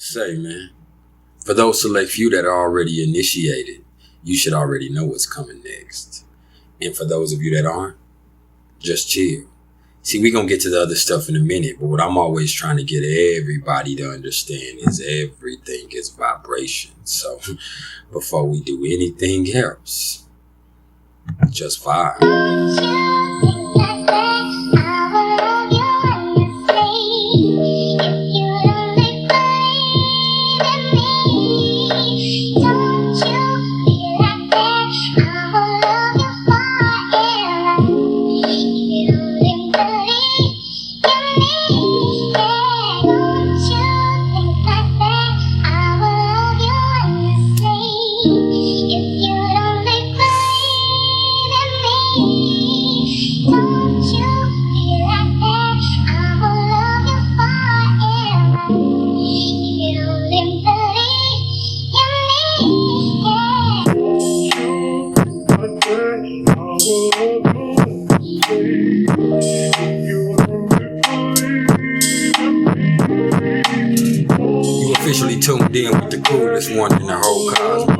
say, man, for those select few that are already initiated, you should already know what's coming next. And for those of you that aren't, just chill. See, we're going to get to the other stuff in a minute, but what I'm always trying to get everybody to understand is everything is vibration. So before we do anything else, just vibe. Officially tuned in with the coolest one in the whole cosmos.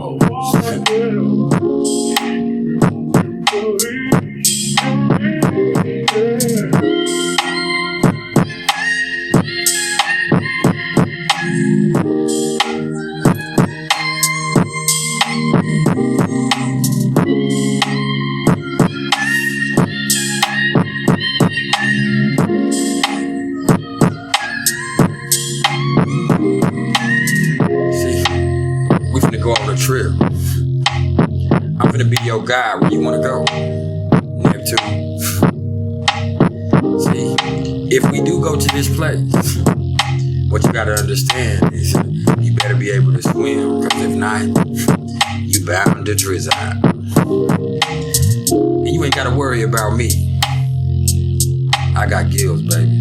Trip. I'm gonna be your guy where you wanna go. Neptune. See, if we do go to this place, what you gotta understand is you better be able to swim, because if not, you bound to drizzle. And you ain't gotta worry about me. I got gills, baby.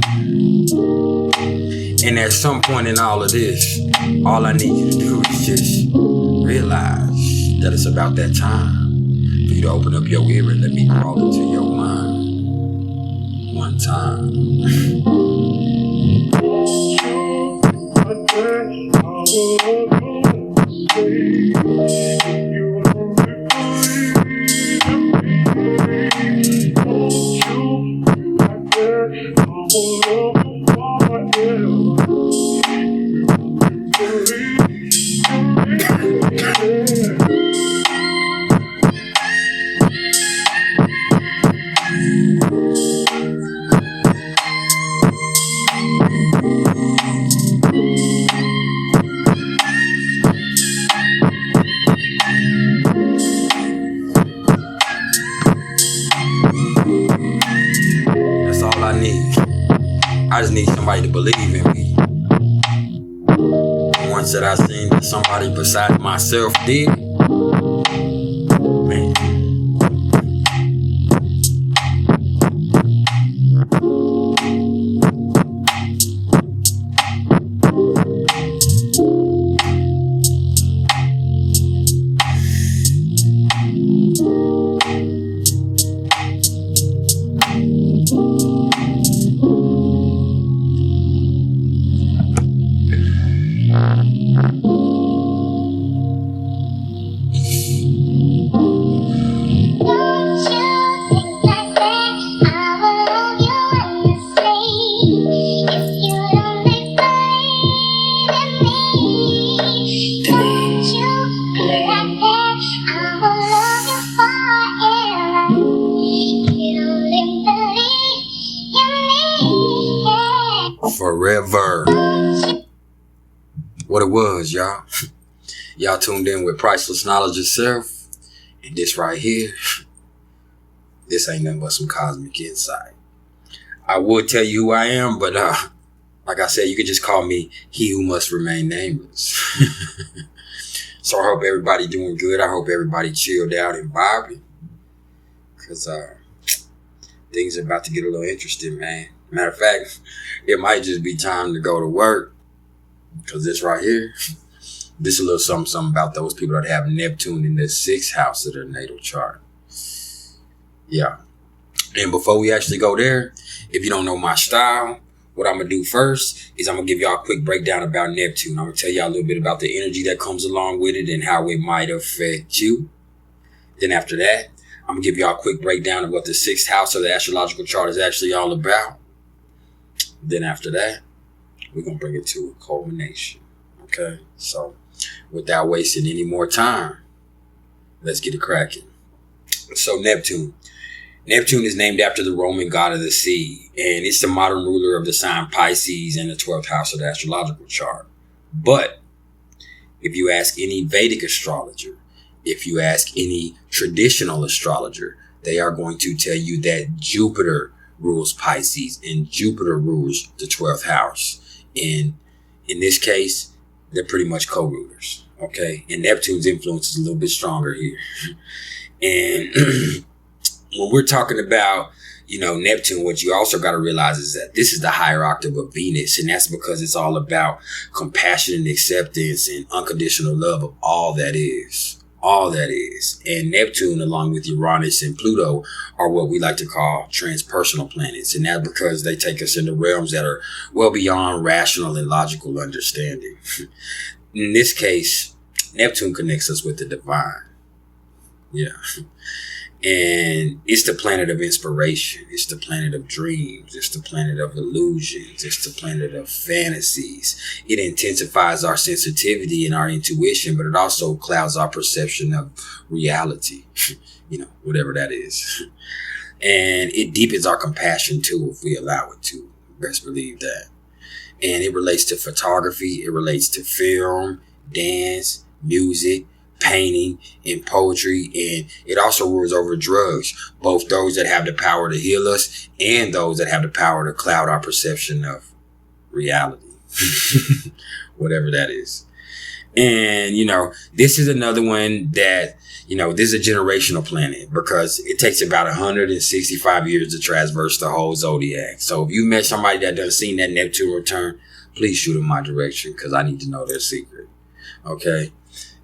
And at some point in all of this, all I need you to do is just realize that it's about that time for you to open up your ear and let me crawl into your mind one time. I just need somebody to believe in me. Once that I seen that somebody besides myself did, man. Forever. What it was, y'all. Y'all tuned in with Priceless Knowledge itself. And this right here, this ain't nothing but some cosmic insight. I would tell you who I am, but like I said, you can just call me he who must remain nameless. So I hope everybody doing good. I hope everybody chilled out and vibing. Because things are about to get a little interesting, man. Matter of fact, it might just be time to go to work. Because this right here, this is a little something about those people that have Neptune in the 6th house of their natal chart. Yeah. And before we actually go there, if you don't know my style, what I'm going to do first is I'm going to give y'all a quick breakdown about Neptune. I'm going to tell y'all a little bit about the energy that comes along with it and how it might affect you. Then after that, I'm going to give y'all a quick breakdown of what the 6th house of the astrological chart is actually all about. Then after that, we're going to bring it to a culmination. Okay? So without wasting any more time, let's get it cracking. So Neptune. Neptune is named after the Roman god of the sea, and it's the modern ruler of the sign Pisces and the 12th house of the astrological chart. But if you ask any Vedic astrologer, if you ask any traditional astrologer, they are going to tell you that Jupiter rules Pisces and Jupiter rules the 12th house. And in this case, they're pretty much co-rulers. Okay. And Neptune's influence is a little bit stronger here. And when we're talking about, Neptune, what you also got to realize is that this is the higher octave of Venus. And that's because it's all about compassion and acceptance and unconditional love of all that is. All that is. And Neptune, along with Uranus and Pluto, are what we like to call transpersonal planets. And that's because they take us into realms that are well beyond rational and logical understanding. In this case, Neptune connects us with the divine. Yeah. And it's the planet of inspiration. It's the planet of dreams. It's the planet of illusions. It's the planet of fantasies. It intensifies our sensitivity and our intuition, but it also clouds our perception of reality, whatever that is. And it deepens our compassion too, if we allow it to. Best believe that. And it relates to photography. It relates to film, dance, music, painting, and poetry. And it also rules over drugs, both those that have the power to heal us and those that have the power to cloud our perception of reality, whatever that is. And, this is another one that, this is a generational planet because it takes about 165 years to traverse the whole zodiac. So if you met somebody that doesn't seen that Neptune return, please shoot in my direction because I need to know their secret. Okay.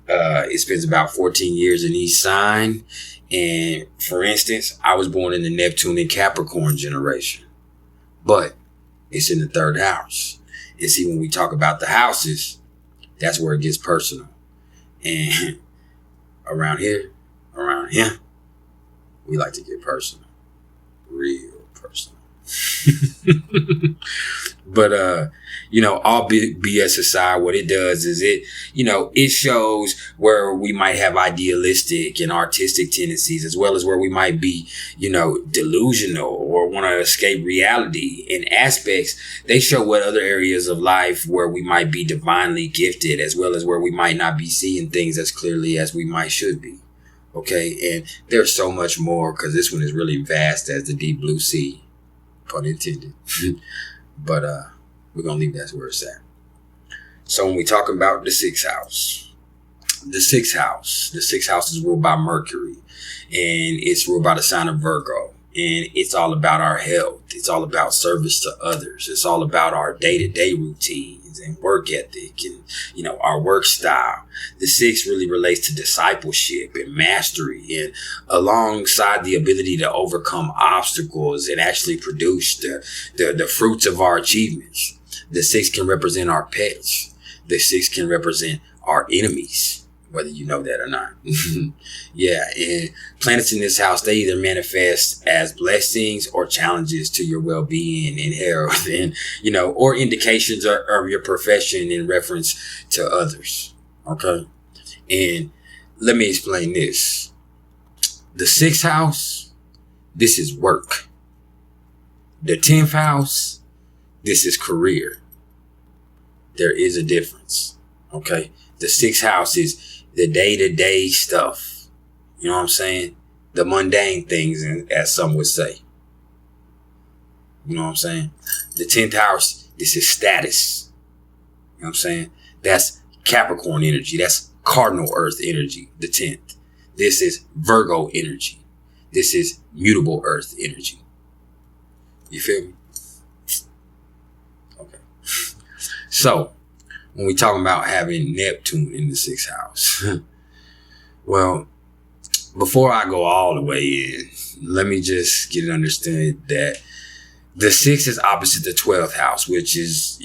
It spends about 14 years in each sign. And for instance, I was born in the Neptune and Capricorn generation, but it's in the 3rd house. And see, when we talk about the houses, that's where it gets personal. And around here, we like to get personal, real personal. But, all BS aside, what it does is it shows where we might have idealistic and artistic tendencies, as well as where we might be, delusional or want to escape reality. In aspects, they show what other areas of life where we might be divinely gifted, as well as where we might not be seeing things as clearly as we might should be. Okay. And there's so much more because this one is really vast as the deep blue sea. Pun intended. But we're going to leave that where it's at. So when we talk about the 6th house, the 6th house is ruled by Mercury, and it's ruled by the sign of Virgo. And it's all about our health. It's all about service to others. It's all about our day-to-day routines and work ethic and, our work style. The 6th really relates to discipleship and mastery, and alongside the ability to overcome obstacles and actually produce the fruits of our achievements. The 6th can represent our pets. The 6th can represent our enemies, whether you know that or not. Yeah. And planets in this house, they either manifest as blessings or challenges to your well-being and health and, or indications of your profession in reference to others. Okay. And let me explain this. The 6th house, this is work. The 10th house, this is career. There is a difference. Okay. The 6th house is the day-to-day stuff. You know what I'm saying? The mundane things, as some would say. You know what I'm saying? The 10th house, this is status. You know what I'm saying? That's Capricorn energy. That's cardinal earth energy, the 10th. This is Virgo energy. This is mutable earth energy. You feel me? Okay. So, when we talking about having Neptune in the 6th house, well, before I go all the way in, let me just get it understood that The 6th is opposite the 12th house, which is,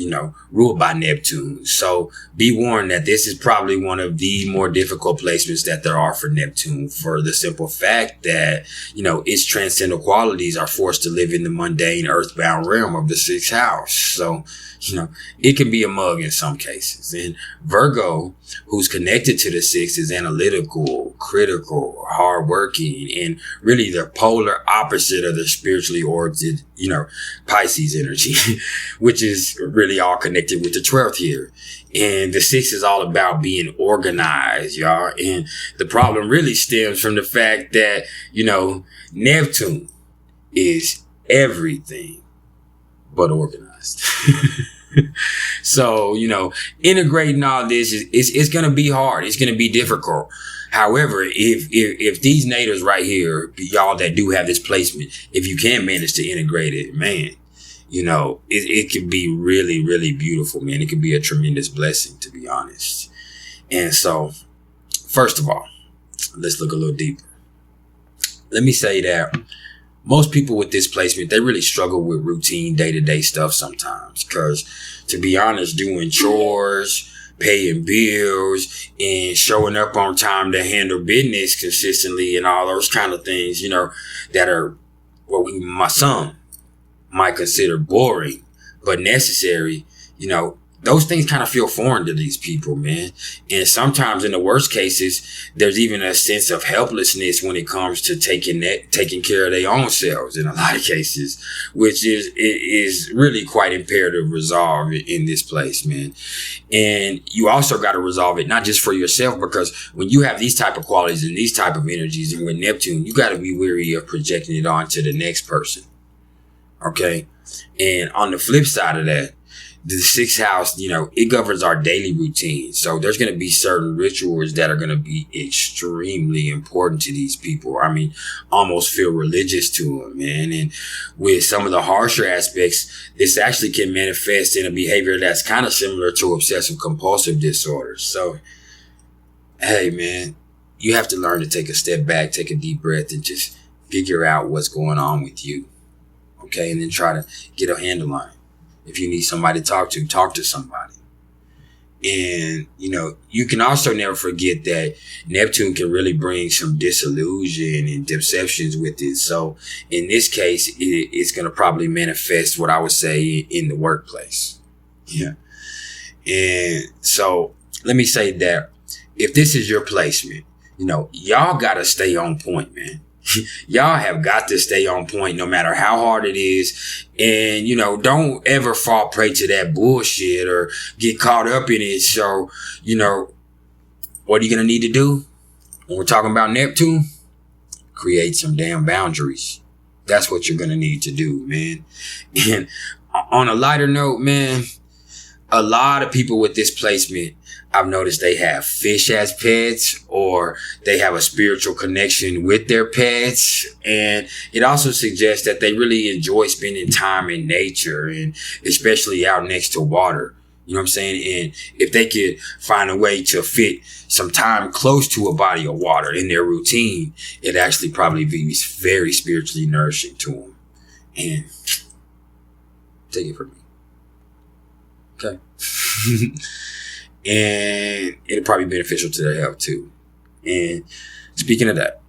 ruled by Neptune. So be warned that this is probably one of the more difficult placements that there are for Neptune, for the simple fact that, its transcendental qualities are forced to live in the mundane earthbound realm of the 6th house. So, it can be a mug in some cases. And Virgo, who's connected to the 6th, is analytical, critical, hardworking, and really the polar opposite of the spiritually oriented, Pisces energy, which is really all connected with the 12th here. And the 6th is all about being organized, y'all. And the problem really stems from the fact that, Neptune is everything but organized. So, integrating all this is going to be hard. It's going to be difficult. However, if these natives right here, y'all that do have this placement, if you can manage to integrate it, man, it can be really, really beautiful, man. It can be a tremendous blessing, to be honest. And so, first of all, let's look a little deeper. Let me say that most people with this placement, they really struggle with routine day-to-day stuff sometimes. Because, to be honest, doing chores, paying bills, and showing up on time to handle business consistently and all those kind of things, that are what my son might consider boring, but necessary, those things kind of feel foreign to these people, man. And sometimes in the worst cases, there's even a sense of helplessness when it comes to taking care of their own selves in a lot of cases, which is really quite imperative resolve in this place, man. And you also got to resolve it, not just for yourself, because when you have these type of qualities and these type of energies, and with Neptune, you got to be wary of projecting it onto the next person. Okay. And on the flip side of that, the 6th house, it governs our daily routine. So there's going to be certain rituals that are going to be extremely important to these people. I mean, almost feel religious to them, man. And with some of the harsher aspects, this actually can manifest in a behavior that's kind of similar to obsessive compulsive disorder. So, hey, man, you have to learn to take a step back, take a deep breath, and just figure out what's going on with you. Okay. And then try to get a handle on it. If you need somebody to talk to somebody. And, you can also never forget that Neptune can really bring some disillusion and deceptions with it. So in this case, it's going to probably manifest what I would say in the workplace. Yeah. And so let me say that if this is your placement, y'all got to stay on point, man. Y'all have got to stay on point no matter how hard it is. And, don't ever fall prey to that bullshit or get caught up in it. So, what are you going to need to do when we're talking about Neptune? Create some damn boundaries. That's what you're going to need to do, man. And on a lighter note, man, a lot of people with this placement, I've noticed they have fish as pets, or they have a spiritual connection with their pets. And it also suggests that they really enjoy spending time in nature, and especially out next to water. You know what I'm saying? And if they could find a way to fit some time close to a body of water in their routine, it actually probably be very spiritually nourishing to them. And take it from me. Okay. And it'll probably be beneficial to their health too. And speaking of that,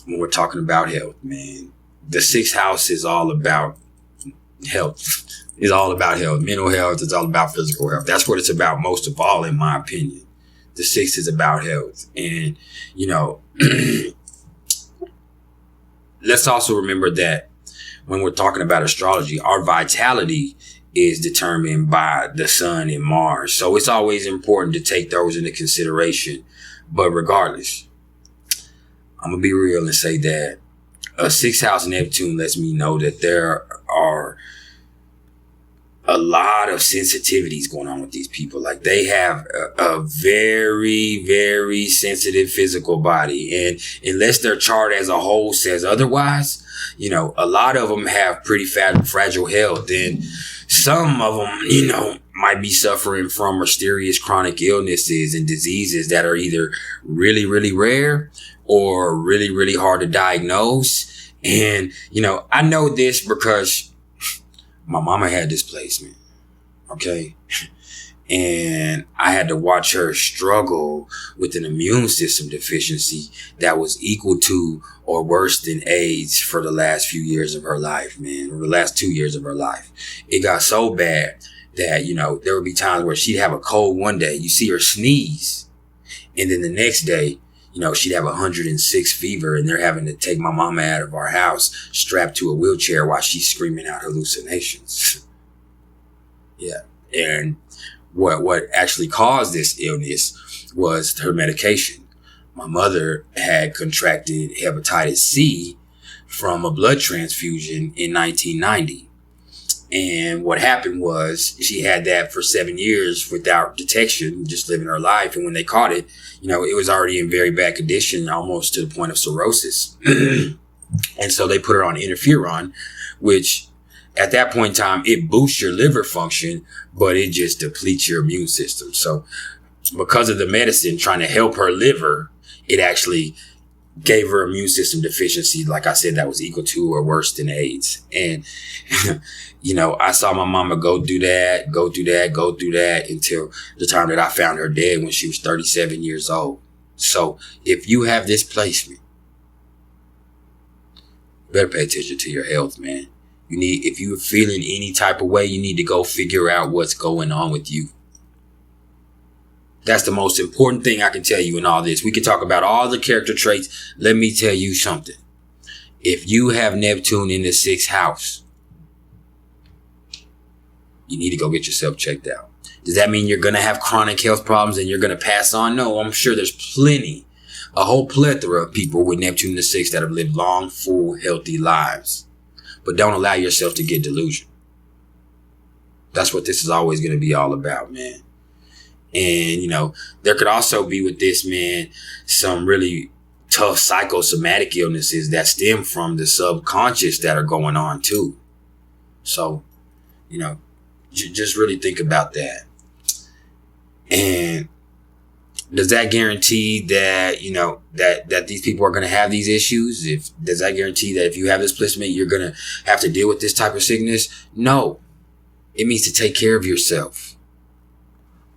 when we're talking about health, man, the 6th house is all about health. It's all about health. Mental health. It's all about physical health. That's what it's about most of all, in my opinion. The 6th is about health. And, let's also remember that when we're talking about astrology, our vitality is determined by the sun and Mars. So it's always important to take those into consideration. But regardless, I'm going to be real and say that a 6th house Neptune lets me know that there are a lot of sensitivities going on with these people. Like, they have a very, very sensitive physical body. And unless their chart as a whole says otherwise, a lot of them have pretty fragile health. And some of them, might be suffering from mysterious chronic illnesses and diseases that are either really, really rare or really, really hard to diagnose. And, I know this because My mama had displacement. Okay. And I had to watch her struggle with an immune system deficiency that was equal to or worse than AIDS for the last few years of her life, man, or the last 2 years of her life. It got so bad that, there would be times where she'd have a cold one day. You see her sneeze. And then the next day, she'd have 106 fever, and they're having to take my mama out of our house strapped to a wheelchair while she's screaming out hallucinations. Yeah. And what actually caused this illness was her medication. My mother had contracted hepatitis C from a blood transfusion in 1990. And what happened was she had that for 7 years without detection, just living her life. And when they caught it, it was already in very bad condition, almost to the point of cirrhosis. And so they put her on interferon, which at that point in time, it boosts your liver function, but it just depletes your immune system. So because of the medicine trying to help her liver, it actually gave her immune system deficiency, like I said, that was equal to or worse than AIDS. And, I saw my mama go through that until the time that I found her dead when she was 37 years old. So if you have this placement, better pay attention to your health, man. If you're feeling any type of way, you need to go figure out what's going on with you. That's the most important thing I can tell you in all this. We can talk about all the character traits. Let me tell you something. If you have Neptune in the 6th house, you need to go get yourself checked out. Does that mean you're going to have chronic health problems and you're going to pass on? No, I'm sure there's a whole plethora of people with Neptune in the 6th that have lived long, full, healthy lives. But don't allow yourself to get delusional. That's what this is always going to be all about, man. And, there could also be with this, man, some really tough psychosomatic illnesses that stem from the subconscious that are going on too. So, just really think about that. And does that guarantee that, that these people are going to have these issues? Does that guarantee that if you have this placement, you're going to have to deal with this type of sickness? No. It means to take care of yourself.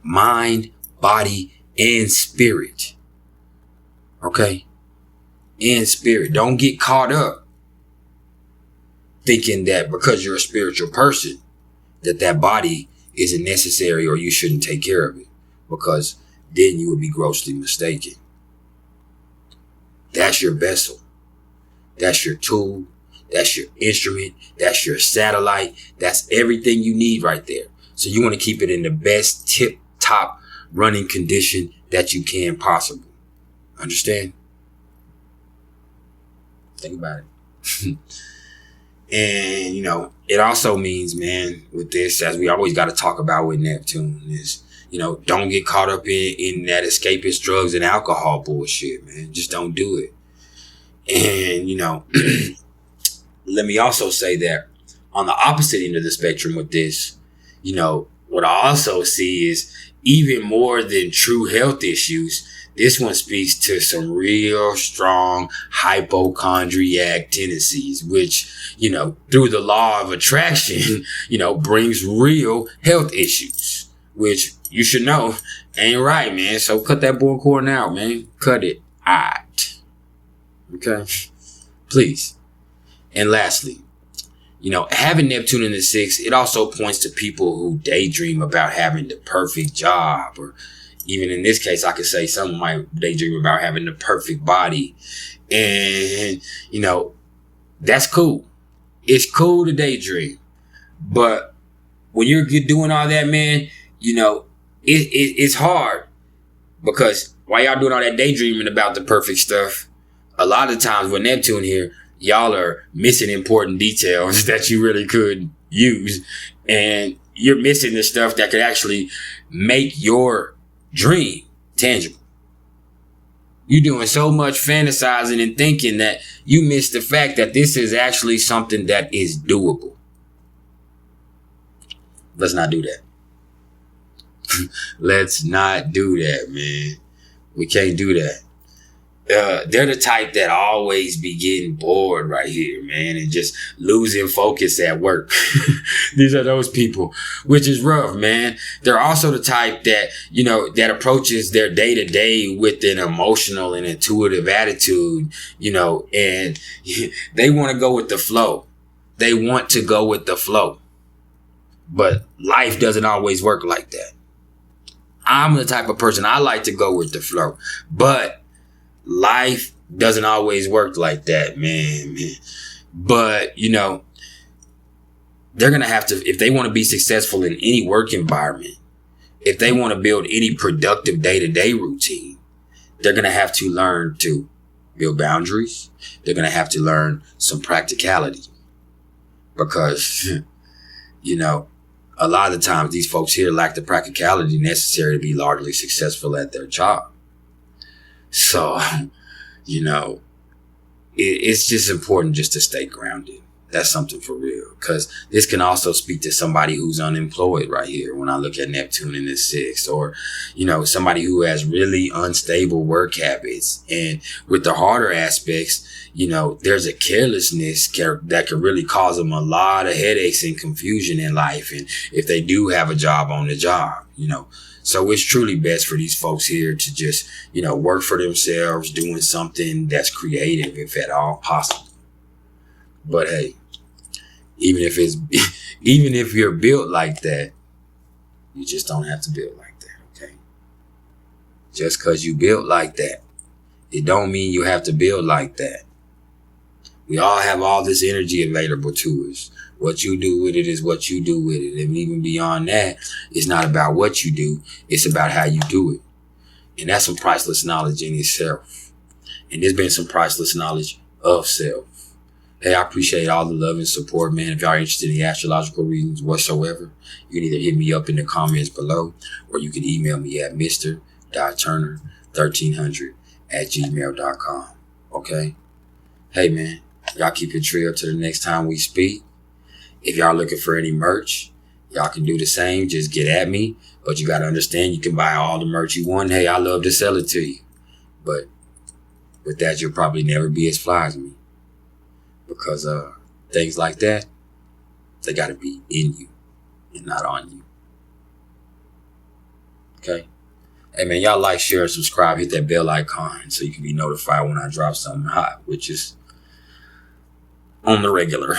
Mind, body, and spirit. Okay? And spirit. Don't get caught up thinking that because you're a spiritual person, that body isn't necessary or you shouldn't take care of it. Because then you would be grossly mistaken. That's your vessel. That's your tool. That's your instrument. That's your satellite. That's everything you need right there. So you want to keep it in the best tip-top running condition that you can possible. Understand? Think about it. And, it also means, man, with this, as we always got to talk about with Neptune, is, don't get caught up in that escapist drugs and alcohol bullshit, man. Just don't do it. And, let me also say that on the opposite end of the spectrum with this, what I also see is even more than true health issues, this one speaks to some real strong hypochondriac tendencies, which, through the law of attraction, brings real health issues, which you should know ain't right, man. So cut that bullcorn out, man. Cut it out. Okay? Please. And lastly, having Neptune in the 6th, it also points to people who daydream about having the perfect job, or even in this case, I could say someone might daydream about having the perfect body. And, that's cool. It's cool to daydream. But when you're doing all that, man, it's hard. Because while y'all doing all that daydreaming about the perfect stuff, a lot of times with Neptune here, y'all are missing important details that you really could use. And you're missing the stuff that could actually make your dream tangible. You're doing so much fantasizing and thinking that you miss the fact that this is actually something that is doable. Let's not do that. Let's not do that, man. We can't do that. they're the type that always be getting bored right here, man, and just losing focus at work. These are those people, which is rough, man. They're also the type that, that approaches their day to day with an emotional and intuitive attitude, and they want to go with the flow. They want to go with the flow, but life doesn't always work like that. I'm the type of person, I like to go with the flow, but life doesn't always work like that, man. But, they're going to have to, if they want to be successful in any work environment, if they want to build any productive day-to-day routine, they're going to have to learn to build boundaries. They're going to have to learn some practicality because, a lot of the times these folks here lack the practicality necessary to be largely successful at their job. So, it's just important just to stay grounded. That's something for real. Because this can also speak to somebody who's unemployed right here when I look at Neptune in the 6th. Or, somebody who has really unstable work habits. And with the harder aspects, there's a carelessness that can really cause them a lot of headaches and confusion in life. And if they do have a job on the job, So it's truly best for these folks here to just, work for themselves, doing something that's creative, if at all possible. But hey, even if you're built like that, you just don't have to build like that, okay? Just because you built like that, it don't mean you have to build like that. We all have all this energy available to us. What you do with it is what you do with it. And even beyond that, it's not about what you do. It's about how you do it. And that's some priceless knowledge in itself. And there's been some priceless knowledge of self. Hey, I appreciate all the love and support, man. If y'all are interested in the astrological readings whatsoever, you can either hit me up in the comments below, or you can email me at mr.turner1300@gmail.com. Okay? Hey, man, y'all keep it real till the next time we speak. If y'all looking for any merch, y'all can do the same. Just get at me. But you got to understand, you can buy all the merch you want. Hey, I love to sell it to you. But with that, you'll probably never be as fly as me. Because things like that, they got to be in you and not on you. Okay? Hey, man, y'all like, share, and subscribe. Hit that bell icon so you can be notified when I drop something hot, which is on the regular.